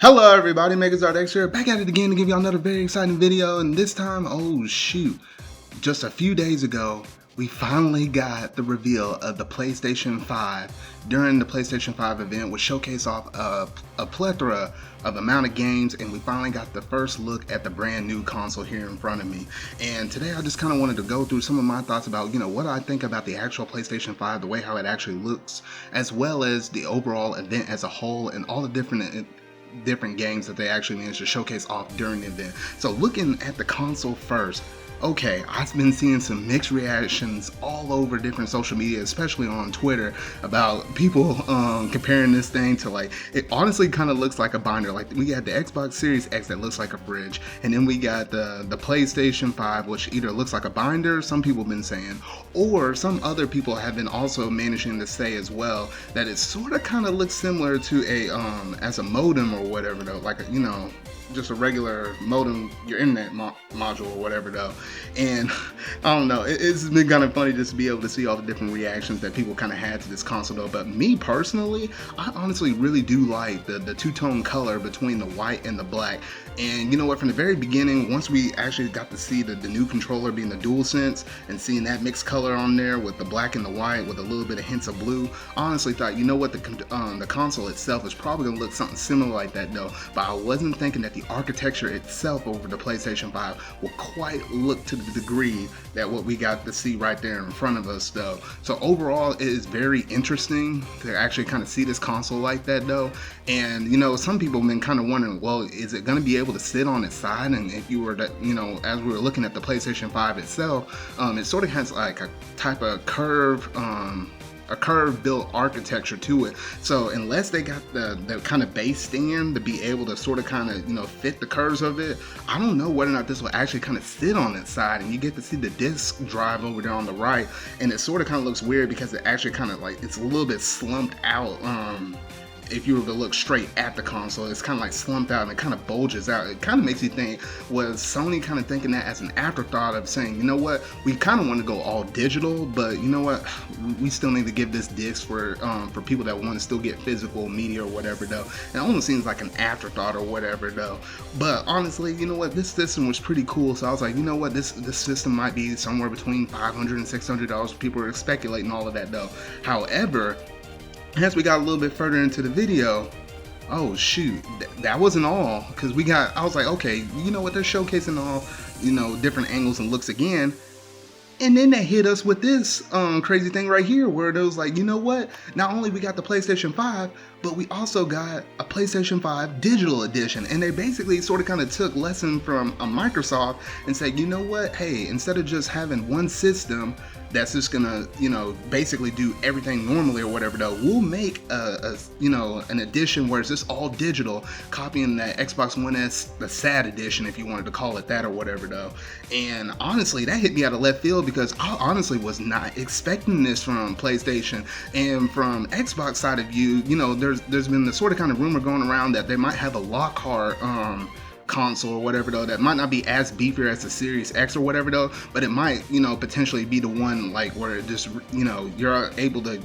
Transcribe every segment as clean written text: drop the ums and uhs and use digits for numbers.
Hello everybody, MegaZardX here, back at it again to give y'all another very exciting video, and this time, oh shoot, just a few days ago, we finally got the reveal of the PlayStation 5 during the PlayStation 5 event, which showcased off a plethora of amount of games, and we finally got the first look at the brand new console here in front of me. And today I just kind of wanted to go through some of my thoughts about, what I think about the actual PlayStation 5, the way how it actually looks, as well as the overall event as a whole, and all the different games that they actually managed to showcase off during the event. So looking at the console first, okay, I've been seeing some mixed reactions all over different social media, especially on Twitter, about people comparing this thing to, like, it honestly kind of looks like a binder. Like, we got the Xbox Series X that looks like a fridge, and then we got the PlayStation 5, which either looks like a binder, some people have been saying, or some other people have been also managing to say as well that it sort of kind of looks similar to as a modem or whatever, though, like just a regular modem, your internet module or whatever, though. And I don't know, it's been kind of funny just to be able to see all the different reactions that people kind of had to this console, though. But me personally, I honestly really do like the two-tone color between the white and the black. And you know what, from the very beginning, once we actually got to see the new controller being the DualSense and seeing that mixed color on there with the black and the white with a little bit of hints of blue, I honestly thought, you know what, the console itself is probably gonna look something similar like that, though. But I wasn't thinking that the architecture itself over the PlayStation 5 will quite look to the degree that what we got to see right there in front of us, though. So overall, it is very interesting to actually kind of see this console like that, though. And some people have been kind of wondering, well, is it going to be able to sit on its side? And if you were to, as we were looking at the PlayStation 5 itself, it sort of has like a type of curve built architecture to it. So unless they got the kind of base stand to be able to sort of kind of fit the curves of it, I don't know whether or not this will actually kind of sit on its side. And you get to see the disc drive over there on the right, and it sort of kind of looks weird because it actually kind of like, it's a little bit slumped out. If you were to look straight at the console, it's kind of like slumped out and it kind of bulges out. It kind of makes you think, was Sony kind of thinking that as an afterthought of saying, you know what, we kind of want to go all digital, but you know what, we still need to give this disc for people that want to still get physical media or whatever, though. It almost seems like an afterthought or whatever, though. But honestly, you know what, this system was pretty cool, so I was like, you know what, this system might be somewhere between $500 and $600. People are speculating all of that, though. However, as we got a little bit further into the video, oh shoot, that wasn't all, because I was like, okay, you know what, they're showcasing all, different angles and looks again. And then they hit us with this crazy thing right here, where it was like, you know what? Not only we got the PlayStation 5, but we also got a PlayStation 5 digital edition. And they basically sort of kind of took lesson from Microsoft and said, you know what? Hey, instead of just having one system that's just gonna, basically do everything normally or whatever, though, we'll make an edition where it's just all digital, copying the Xbox One S, the SAD edition, if you wanted to call it that or whatever, though. And honestly, that hit me out of left field, because I honestly was not expecting this from PlayStation. And from Xbox side of view, there's been the sort of kind of rumor going around that they might have a Lockhart console or whatever, though, that might not be as beefier as the Series X or whatever, though, but it might, potentially be the one, like, where it just, you're able to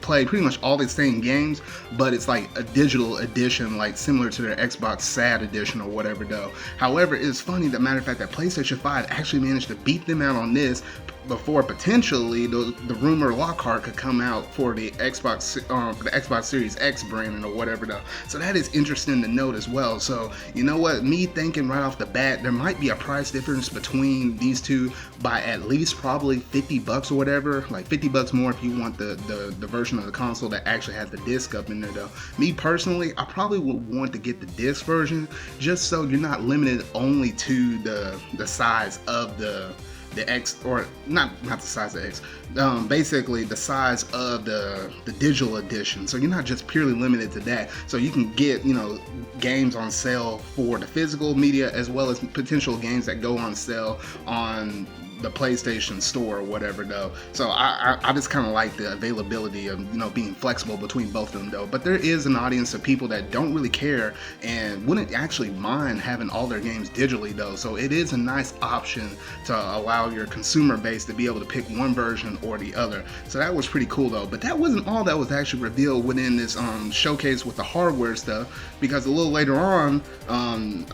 play pretty much all the same games, but it's like a digital edition, like similar to their Xbox SAD edition or whatever, though. However, it's funny, the matter of fact, that PlayStation 5 actually managed to beat them out on this before potentially the rumor Lockhart could come out for the Xbox Series X branding or whatever, though. So that is interesting to note as well. So you know what, me thinking right off the bat, there might be a price difference between these two by at least probably $50 or whatever, like $50 more if you want the version of the console that actually has the disc up in there, though. Me personally, I probably would want to get the disc version, just so you're not limited only to the size of the X, or not the size of X, basically the size of the digital edition. So you're not just purely limited to that. So you can get, games on sale for the physical media, as well as potential games that go on sale on the PlayStation Store or whatever though. So I just kind of like the availability of, you know, being flexible between both of them though. But there is an audience of people that don't really care and wouldn't actually mind having all their games digitally though. So it is a nice option to allow your consumer base to be able to pick one version or the other. So that was pretty cool though. But that wasn't all that was actually revealed within this showcase with the hardware stuff, because a little later on,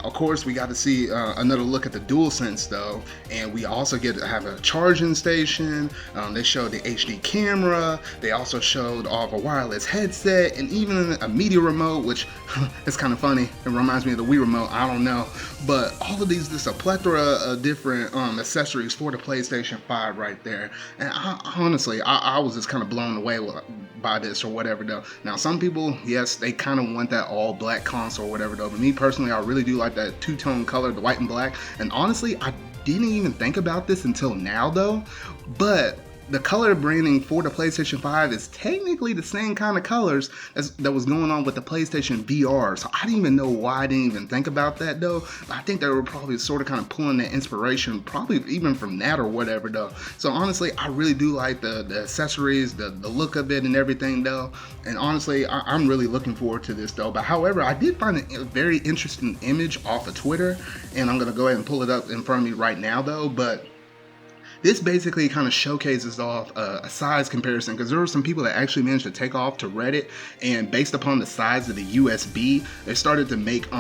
of course, we got to see another look at the DualSense though, and we also get to have a charging station. They showed the HD camera. They also showed off a wireless headset and even a media remote, which is kind of funny. It reminds me of the Wii remote. I don't know, but all of these, just a plethora of different accessories for the PlayStation 5 right there. And honestly, I was just kind of blown away by this or whatever though. Now some people, yes, they kind of want that all black console or whatever though, but me personally, I really do like that two-tone color, the white and black. And honestly, I didn't even think about this until now though, but the color branding for the PlayStation 5 is technically the same kind of colors that was going on with the PlayStation VR. So I didn't even know why I didn't even think about that though. But I think they were probably sort of kind of pulling that inspiration, probably even from that or whatever though. So honestly, I really do like the accessories, the look of it and everything though. And honestly, I'm really looking forward to this though. But however, I did find a very interesting image off of Twitter, and I'm gonna go ahead and pull it up in front of me right now though. But this basically kind of showcases off a size comparison, because there were some people that actually managed to take off to Reddit, and based upon the size of the USB, they started to make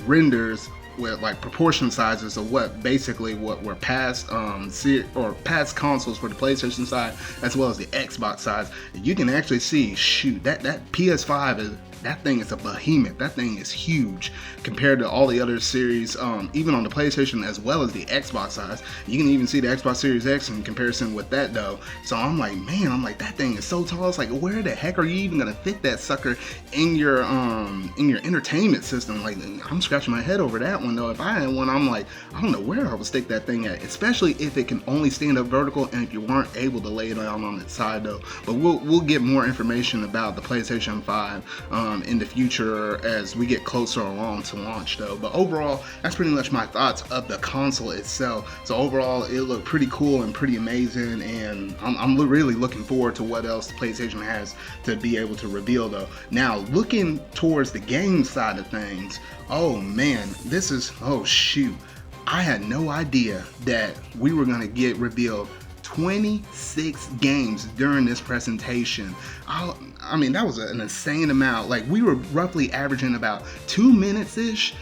renders with like proportion sizes of what were past past consoles for the PlayStation side as well as the Xbox size. You can actually see, shoot, that PS5 is, that thing is a behemoth. That thing is huge compared to all the other series, even on the PlayStation as well as the Xbox size. You can even see the Xbox Series X in comparison with that though. So I'm like, man, that thing is so tall. It's like, where the heck are you even gonna fit that sucker in your entertainment system? Like, I'm scratching my head over that one though. If I had one, I'm like, I don't know where I would stick that thing at, especially if it can only stand up vertical and if you weren't able to lay it down on its side though. But we'll get more information about the PlayStation 5 in the future as we get closer along to launch though. But overall, that's pretty much my thoughts of the console itself. So overall, it looked pretty cool and pretty amazing, and I'm really looking forward to what else the PlayStation has to be able to reveal though. Now looking towards the game side of things, oh man, this is, oh shoot, I had no idea that we were gonna get revealed 26 games during this presentation. I mean, that was an insane amount. Like, we were roughly averaging about 2 minutes-ish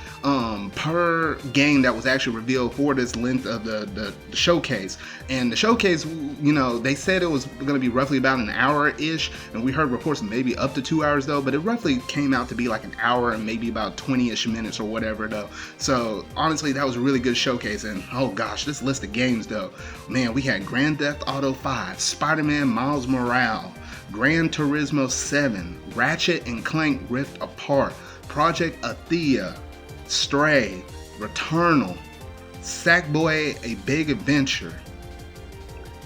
per game that was actually revealed for this length of the showcase. And the showcase, you know, they said it was going to be roughly about an hour-ish, and we heard reports of maybe up to 2 hours though, but it roughly came out to be like an hour and maybe about 20-ish minutes or whatever though. So honestly, that was a really good showcase. And oh gosh, this list of games though, man, we had Grand Theft Auto 5, Spider-Man Miles Morales, Gran Turismo 7, Ratchet and Clank Rift Apart, Project Athea, Stray, Returnal, Sackboy: A Big Adventure,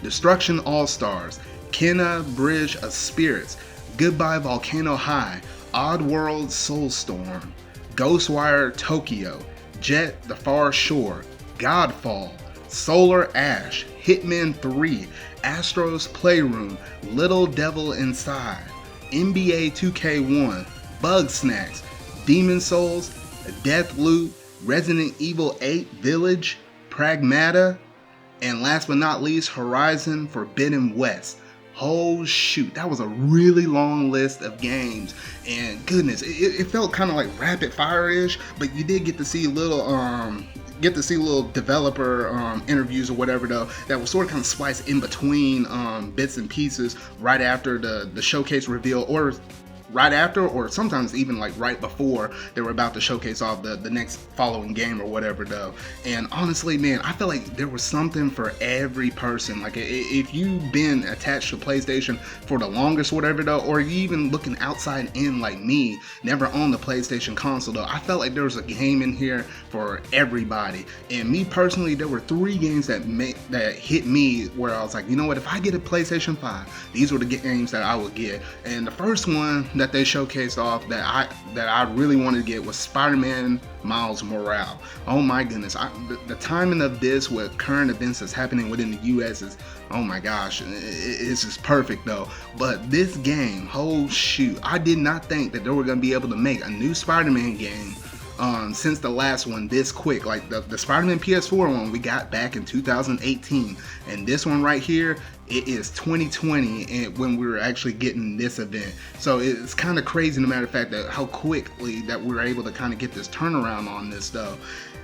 Destruction All-Stars, Kena Bridge of Spirits, Goodbye Volcano High, Oddworld Soulstorm, Ghostwire Tokyo, Jet the Far Shore, Godfall, Solar Ash, Hitman 3, Astro's Playroom, Little Devil Inside, NBA 2K1, Bugsnax, Demon Souls, Deathloop, Resident Evil 8 Village, Pragmata, and last but not least, Horizon Forbidden West. Oh shoot, that was a really long list of games, and goodness, it felt kind of like rapid fire-ish, but you did get to see little developer interviews or whatever though, that was sort of kind of spliced in between bits and pieces right after the showcase reveal, or right after, or sometimes even like right before they were about to showcase off the next following game or whatever though. And honestly, man, I feel like there was something for every person. Like, if you've been attached to PlayStation for the longest whatever though, or you even looking outside in like me, never owned the PlayStation console though, I felt like there was a game in here for everybody. And me personally, there were 3 games that hit me where I was like, you know what, if I get a PlayStation 5, these were the games that I would get. And the first one that they showcased off that I really wanted to get was Spider-Man Miles Morales. Oh my goodness, the timing of this with current events that's happening within the US is, oh my gosh, it's just perfect though. But this game, oh shoot, I did not think that they were going to be able to make a new Spider-Man game since the last one this quick. Like the Spider-Man PS4 one we got back in 2018, and this one right here, it is 2020 and when we were actually getting this event. So it's kind of crazy, no matter of fact, that how quickly that we were able to kind of get this turnaround on this though.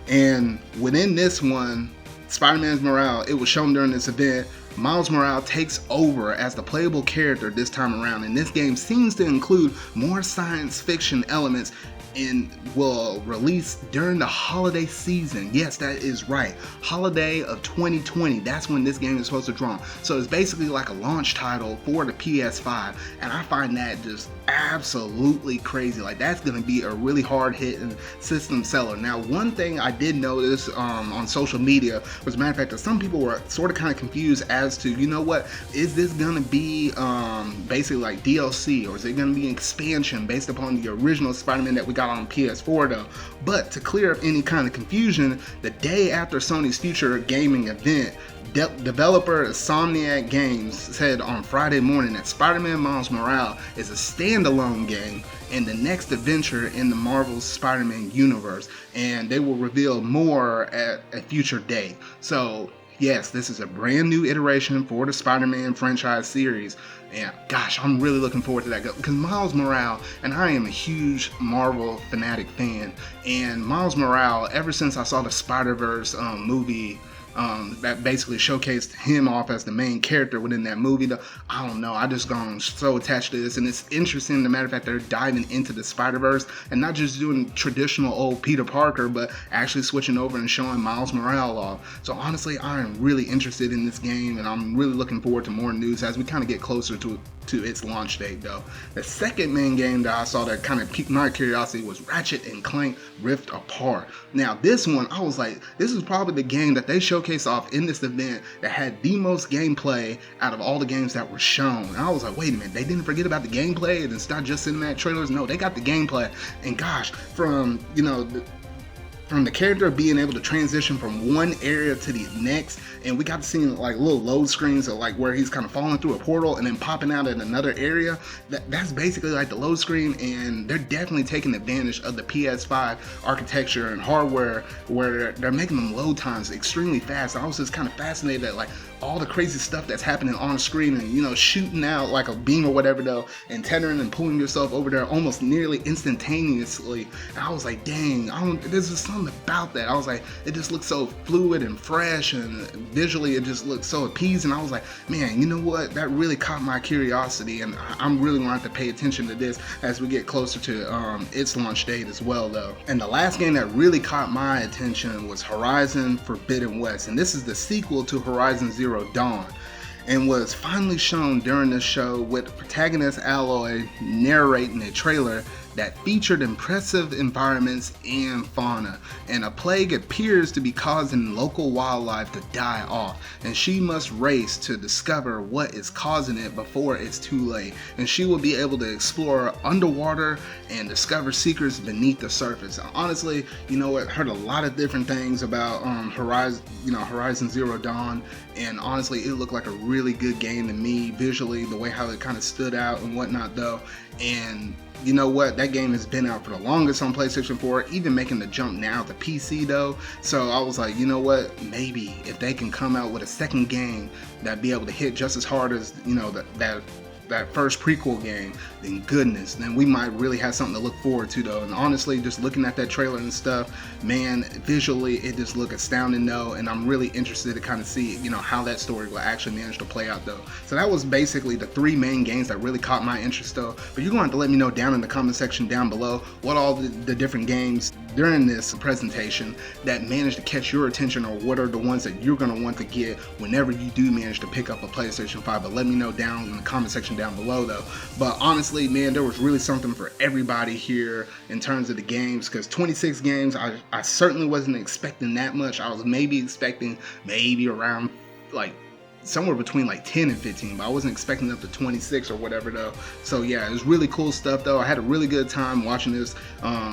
And within this one, Spider-Man Morales, it was shown during this event, Miles Morales takes over as the playable character this time around, and this game seems to include more science fiction elements and will release during the holiday season. Yes, that is right. Holiday of 2020. That's when this game is supposed to drop. So it's basically like a launch title for the PS5. And I find that just absolutely crazy. Like, that's going to be a really hard hitting system seller. Now, one thing I did notice on social media was, a matter of fact, that some people were sort of kind of confused as to, you know what, is this going to be basically like DLC, or is it going to be an expansion based upon the original Spider-Man that we got on PS4 though? But to clear up any kind of confusion, the day after Sony's future gaming event, developer Insomniac Games said on Friday morning that Spider-Man Miles Morales is a standalone game and the next adventure in the Marvel's Spider-Man universe, and they will reveal more at a future date. So yes, this is a brand new iteration for the Spider-Man franchise series. And gosh, I'm really looking forward to that, because Miles Morales, and I am a huge Marvel fanatic fan, and Miles Morales, ever since I saw the Spider-Verse movie, that basically showcased him off as the main character within that movie. I don't know, I just gone so attached to this, and it's interesting, the matter of fact, they're diving into the Spider-Verse and not just doing traditional old Peter Parker, but actually switching over and showing Miles Morales off. So honestly, I am really interested in this game, and I'm really looking forward to more news as we kind of get closer to its launch date though. The second main game that I saw that kind of piqued my curiosity was Ratchet & Clank Rift Apart. Now this one, I was like, this is probably the game that they showcased off in this event that had the most gameplay out of all the games that were shown. And I was like, wait a minute, they didn't forget about the gameplay and it's not just cinematic trailers? No, they got the gameplay. And gosh, from, you know, from the character being able to transition from one area to the next, and we got to see like little load screens of like where he's kind of falling through a portal and then popping out in another area. That's basically like the load screen, and they're definitely taking advantage of the PS5 architecture and hardware, where they're making them load times extremely fast. I was just kind of fascinated at like all the crazy stuff that's happening on screen, and you know, shooting out like a beam or whatever though, and tethering and pulling yourself over there almost nearly instantaneously. And I was like, dang, there's just something about that. I was like, it just looks so fluid and fresh, and visually it just looks so appeasing. I was like, man, you know what, that really caught my curiosity, and I'm really going to have to pay attention to this as we get closer to its launch date as well though. And the last game that really caught my attention was Horizon Forbidden West, and this is the sequel to Horizon Zero Dawn, and was finally shown during this show with protagonist Aloy narrating a trailer that featured impressive environments and fauna, and a plague appears to be causing local wildlife to die off, and she must race to discover what is causing it before it's too late. And she will be able to explore underwater and discover secrets beneath the surface. Honestly, you know what, heard a lot of different things about Horizon Zero Dawn, and honestly it looked like a really good game to me visually, the way how it kind of stood out and whatnot though. And you know what, that game has been out for the longest on PlayStation 4, even making the jump now to PC though. So I was like, you know what, maybe if they can come out with a second game that be able to hit just as hard as, you know, that first prequel game, then goodness, then we might really have something to look forward to though. And honestly, just looking at that trailer and stuff, man, visually it just looked astounding though, and I'm really interested to kind of see, you know, how that story will actually manage to play out though. So that was basically the three main games that really caught my interest though. But you're going to have to let me know down in the comment section down below what all the different games during this presentation that managed to catch your attention, or what are the ones that you're going to want to get whenever you do manage to pick up a PlayStation 5. But let me know down in the comment section down below though. But honestly, man, there was really something for everybody here in terms of the games, because 26 games, I certainly wasn't expecting that much. I was maybe expecting maybe around like somewhere between like 10 and 15, but I wasn't expecting up to 26 or whatever though. So yeah, it was really cool stuff though. I had a really good time watching this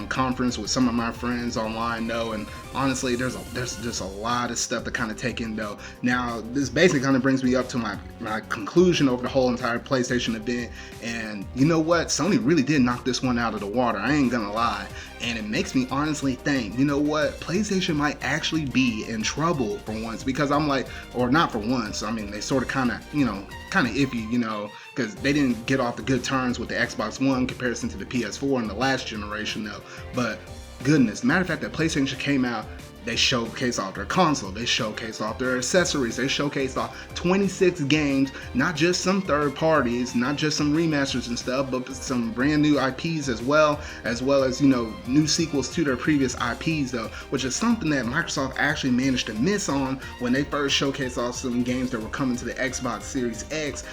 conference with some of my friends online though, and honestly, there's just a lot of stuff to kind of take in though. Now, this basically kind of brings me up to my conclusion over the whole entire PlayStation event, and you know what? Sony really did knock this one out of the water. I ain't gonna lie. And it makes me honestly think, you know what, PlayStation might actually be in trouble for once, because I'm like, or not for once, I mean, they sort of kind of iffy, you know, because they didn't get off the good terms with the Xbox One in comparison to the PS4 in the last generation though. But goodness, matter of fact, that PlayStation came out, they showcase off their console, they showcase off their accessories, they showcase off 26 games, not just some third parties, not just some remasters and stuff, but some brand new IPs as well as, you know, new sequels to their previous IPs though, which is something that Microsoft actually managed to miss on when they first showcased off some games that were coming to the Xbox Series X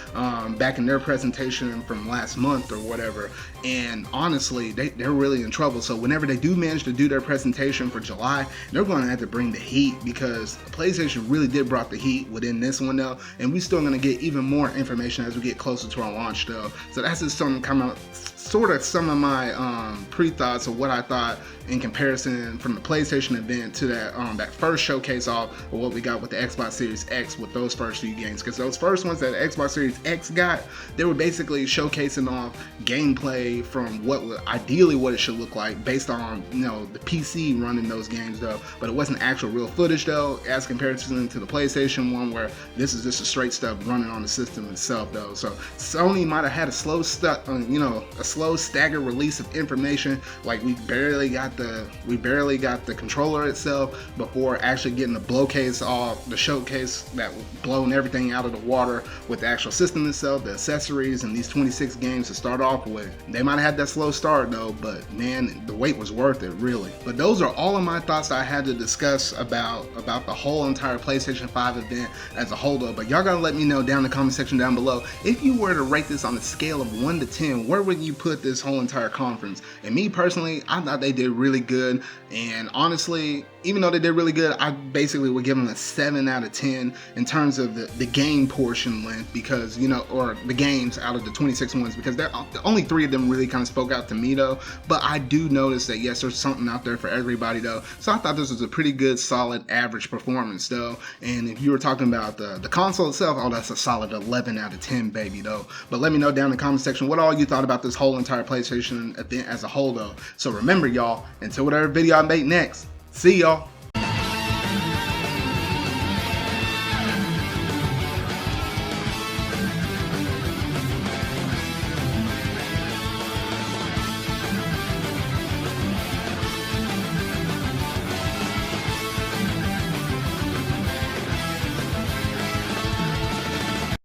back in their presentation from last month or whatever. And honestly, they're really in trouble. So whenever they do manage to do their presentation for July, they're going to have to bring the heat, because PlayStation really did brought the heat within this one though, and we're still going to get even more information as we get closer to our launch though. So that's just some of my pre-thoughts of what I thought in comparison from the PlayStation event to that first showcase off of what we got with the Xbox Series X with those first few games. Because those first ones that the Xbox Series X got, they were basically showcasing off gameplay from ideally what it should look like based on, you know, the PC running those games though, but it wasn't actual real footage though, as compared to the PlayStation one, where this is just a straight stuff running on the system itself though. So Sony might have had a slow staggered release of information. Like we barely got the controller itself before actually getting the the showcase that blown everything out of the water with the actual system itself, the accessories, and these 26 games to start off with. They might have had that slow start though, but man, the wait was worth it, really. But those are all of my thoughts I had to discuss about the whole entire PlayStation 5 event as a whole though. But y'all gotta let me know down in the comment section down below, if you were to rate this on a scale of 1 to 10, where would you put this whole entire conference? And me personally, I thought they did really good, and honestly, even though they did really good, I basically would give them a 7 out of 10 in terms of the game portion length, because, you know, or the games out of the 26 ones, because the only 3 of them really kind of spoke out to me though. But I do notice that yes, there's something out there for everybody though. So I thought this was a pretty good, solid, average performance though. And if you were talking about the console itself, oh, that's a solid 11 out of 10, baby though. But let me know down in the comment section what all you thought about this whole entire PlayStation event as a whole though. So remember y'all, until whatever video I make next, see y'all.